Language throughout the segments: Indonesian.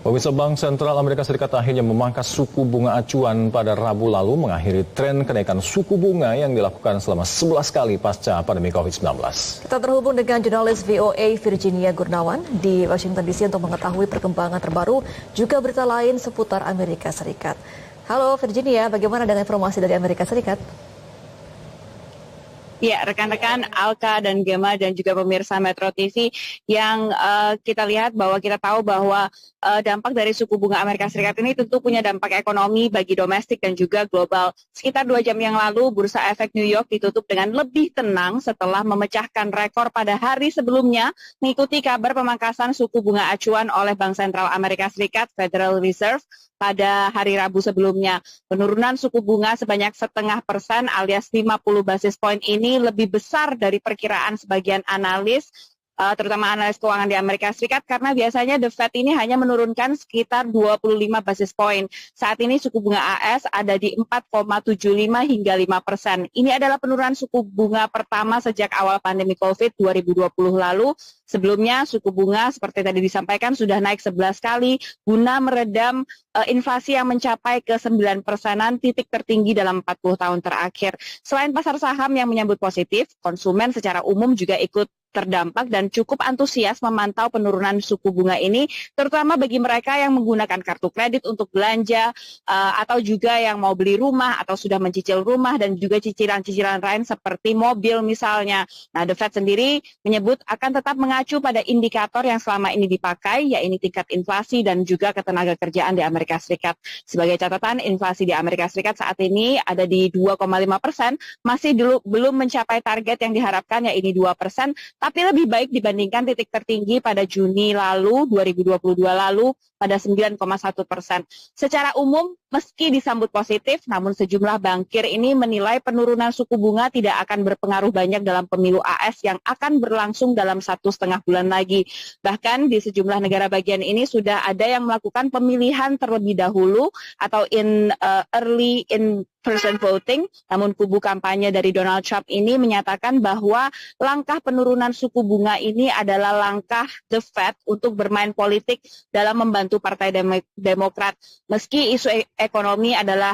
Pemirsa, Bank Sentral Amerika Serikat akhirnya memangkas suku bunga acuan pada Rabu lalu, mengakhiri tren kenaikan suku bunga yang dilakukan selama 11 kali pasca pandemi COVID-19. Kita terhubung dengan jurnalis VOA Virginia Gurnawan di Washington DC untuk mengetahui perkembangan terbaru juga berita lain seputar Amerika Serikat. Halo Virginia, bagaimana dengan informasi dari Amerika Serikat? Ya, rekan-rekan Alka dan Gema dan juga pemirsa Metro TV yang kita lihat bahwa kita tahu bahwa dampak dari suku bunga Amerika Serikat ini tentu punya dampak ekonomi bagi domestik dan juga global. Sekitar 2 jam yang lalu, Bursa Efek New York ditutup dengan lebih tenang setelah memecahkan rekor pada hari sebelumnya mengikuti kabar pemangkasan suku bunga acuan oleh Bank Sentral Amerika Serikat Federal Reserve pada hari Rabu sebelumnya. Penurunan suku bunga sebanyak 0,5% alias 50 basis point ini lebih besar dari perkiraan sebagian analis, terutama analis keuangan di Amerika Serikat, karena biasanya The Fed ini hanya menurunkan sekitar 25 basis point. Saat ini suku bunga AS ada di 4,75 hingga 5%. Ini adalah penurunan suku bunga pertama sejak awal pandemi COVID 2020 lalu. Sebelumnya suku bunga seperti tadi disampaikan sudah naik 11 kali guna meredam inflasi yang mencapai ke 9%-an, titik tertinggi dalam 40 tahun terakhir. Selain pasar saham yang menyambut positif, konsumen secara umum juga ikut terdampak dan cukup antusias memantau penurunan suku bunga ini, terutama bagi mereka yang menggunakan kartu kredit untuk belanja, atau juga yang mau beli rumah atau sudah mencicil rumah dan juga cicilan-cicilan lain seperti mobil misalnya. Nah, The Fed sendiri menyebut akan tetap mengacu pada indikator yang selama ini dipakai, yaitu tingkat inflasi dan juga ketenaga kerjaan di Amerika Serikat. Sebagai catatan, inflasi di Amerika Serikat saat ini ada di 2,5%, masih belum mencapai target yang diharapkan, yaitu 2%, tapi lebih baik dibandingkan titik tertinggi pada Juni lalu, 2022 lalu, pada 9,1%. Secara umum, meski disambut positif, namun sejumlah bankir ini menilai penurunan suku bunga tidak akan berpengaruh banyak dalam pemilu AS yang akan berlangsung dalam 1,5 bulan lagi. Bahkan di sejumlah negara bagian ini sudah ada yang melakukan pemilihan terlebih dahulu atau early in-person voting, namun kubu kampanye dari Donald Trump ini menyatakan bahwa langkah penurunan suku bunga ini adalah langkah The Fed untuk bermain politik dalam membantu Partai Demokrat. Meski isu ekonomi adalah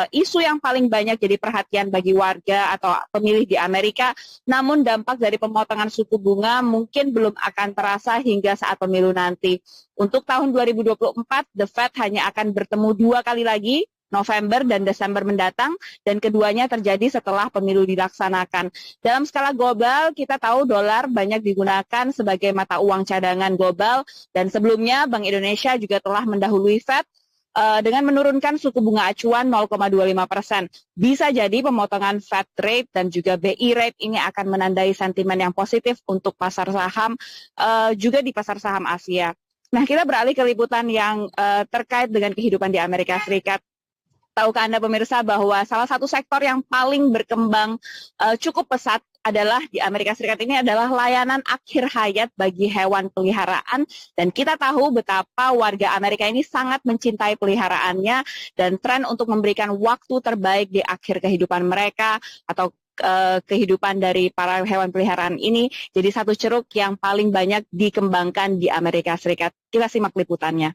isu yang paling banyak jadi perhatian bagi warga atau pemilih di Amerika, namun dampak dari pemotongan suku bunga mungkin belum akan terasa hingga saat pemilu nanti. Untuk tahun 2024, The Fed hanya akan bertemu 2 kali lagi, November dan Desember mendatang, dan keduanya terjadi setelah pemilu dilaksanakan. Dalam skala global, kita tahu dolar banyak digunakan sebagai mata uang cadangan global, dan sebelumnya Bank Indonesia juga telah mendahului Fed dengan menurunkan suku bunga acuan 0,25%. Bisa jadi pemotongan Fed rate dan juga BI rate ini akan menandai sentimen yang positif untuk pasar saham, juga di pasar saham Asia. Nah, kita beralih ke liputan yang terkait dengan kehidupan di Amerika Serikat. Tahukah Anda pemirsa bahwa salah satu sektor yang paling berkembang cukup pesat adalah di Amerika Serikat ini adalah layanan akhir hayat bagi hewan peliharaan, dan kita tahu betapa warga Amerika ini sangat mencintai peliharaannya, dan tren untuk memberikan waktu terbaik di akhir kehidupan mereka atau kehidupan dari para hewan peliharaan ini jadi satu ceruk yang paling banyak dikembangkan di Amerika Serikat. Kita simak liputannya.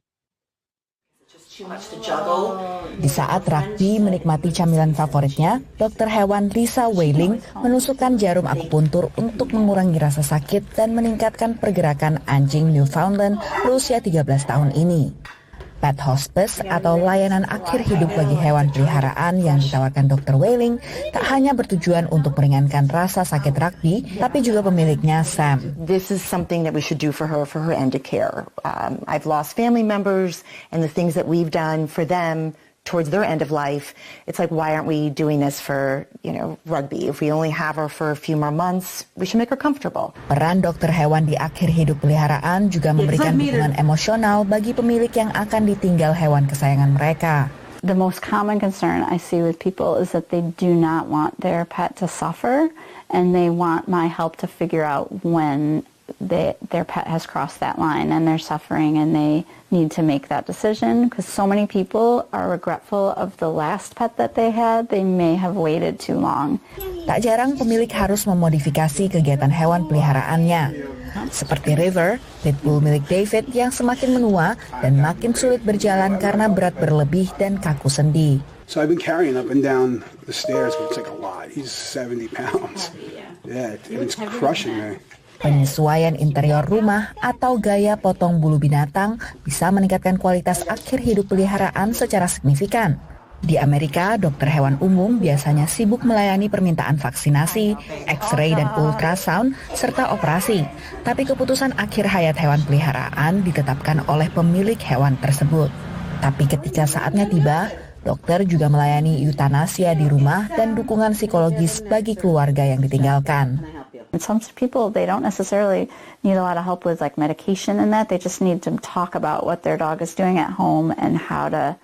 Di saat Rugby menikmati camilan favoritnya, dokter hewan Lisa Whaling menusukkan jarum akupuntur untuk mengurangi rasa sakit dan meningkatkan pergerakan anjing Newfoundland berusia 13 tahun ini. Pet Hospice atau layanan akhir hidup bagi hewan peliharaan yang ditawarkan Dr. Whaling tak hanya bertujuan untuk meringankan rasa sakit Rugby, tapi juga pemiliknya Sam. This is something that we should do for her end of care. I've lost family members, and the things that we've done for them towards their end of life, it's like, why aren't we doing this for, Rugby? If we only have her for a few more months, we should make her comfortable. Peran dokter hewan di akhir hidup peliharaan juga memberikan dukungan emosional bagi pemilik yang akan ditinggal hewan kesayangan mereka. The most common concern I see with people is that they do not want their pet to suffer, and they want my help to figure out when their pet has crossed that line and they're suffering and they need to make that decision, because so many people are regretful of the last pet that they had. They may have waited too long. Tak jarang pemilik harus memodifikasi kegiatan hewan peliharaannya. seperti River, pitbull milik David yang semakin menua dan makin sulit berjalan karena berat berlebih dan kaku sendi. So I've been carrying up and down the stairs, but it's like a lot. He's 70 pounds. Yeah, it's crushing me. Penyesuaian interior rumah atau gaya potong bulu binatang bisa meningkatkan kualitas akhir hidup peliharaan secara signifikan. Di Amerika, dokter hewan umum biasanya sibuk melayani permintaan vaksinasi, X-ray dan ultrasound, serta operasi. Tapi keputusan akhir hayat hewan peliharaan ditetapkan oleh pemilik hewan tersebut. Tapi ketika saatnya tiba, dokter juga melayani eutanasia di rumah dan dukungan psikologis bagi keluarga yang ditinggalkan. Some people, they don't necessarily need a lot of help with like medication and that. They just need to talk about what their dog is doing at home and how to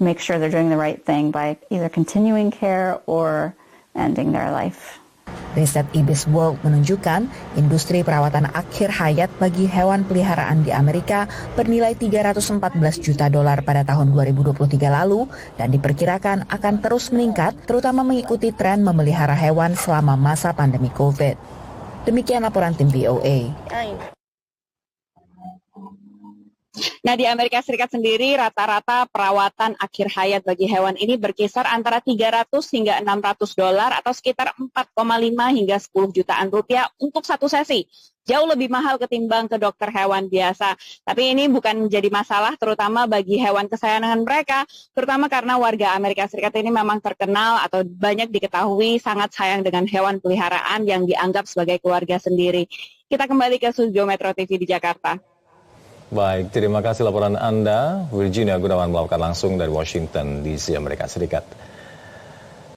make sure they're doing the right thing by either continuing care or ending their life. Riset Ibis World menunjukkan industri perawatan akhir hayat bagi hewan peliharaan di Amerika bernilai $314 juta pada tahun 2023 lalu dan diperkirakan akan terus meningkat, terutama mengikuti tren memelihara hewan selama masa pandemi COVID. Demikian laporan tim VOA. Nah, di Amerika Serikat sendiri rata-rata perawatan akhir hayat bagi hewan ini berkisar antara $300 hingga $600 atau sekitar 4,5 hingga 10 jutaan rupiah untuk satu sesi. Jauh lebih mahal ketimbang ke dokter hewan biasa. Tapi ini bukan menjadi masalah terutama bagi hewan kesayangan mereka, terutama karena warga Amerika Serikat ini memang terkenal atau banyak diketahui sangat sayang dengan hewan peliharaan yang dianggap sebagai keluarga sendiri. Kita kembali ke studio Metro TV di Jakarta. Baik, terima kasih laporan Anda. Virginia Gunawan melaporkan langsung dari Washington DC, Amerika Serikat.